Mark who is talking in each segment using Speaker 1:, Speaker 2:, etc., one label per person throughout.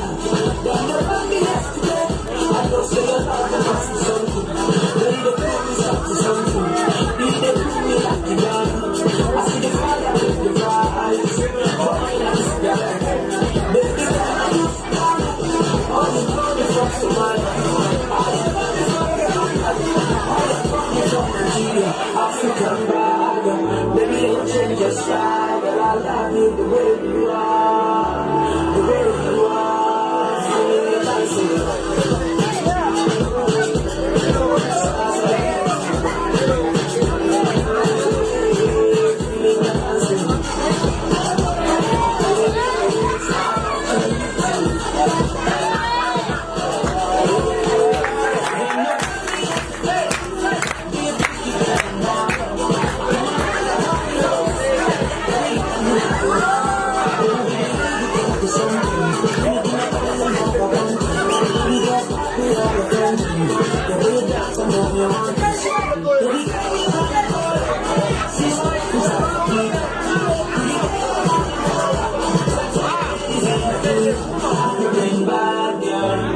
Speaker 1: Then the family yesterday, I don't say a lot of us to something. When they pull me up to something, they pull me like a gun. I see the fire with the rise, but I am scared. Baby, I used to all the money from Somalia, all the money from Ghana, all the money from Nigeria, African bag. Baby, don't change your style, but I love you the way you are, the way you are. Feeling like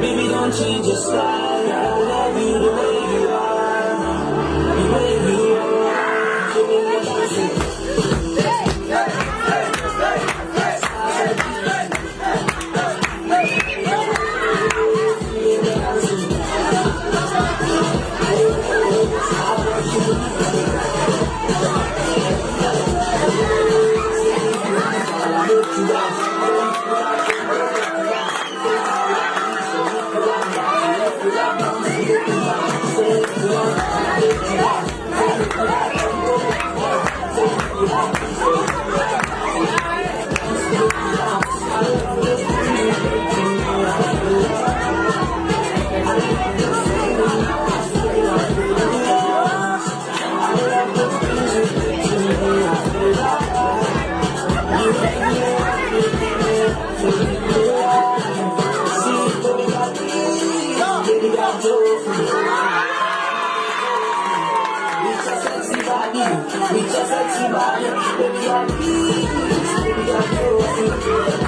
Speaker 1: baby, don't change your style. I love you the way you are, the way you are. Give me your dancing. With your sexy body, baby, I need, baby, I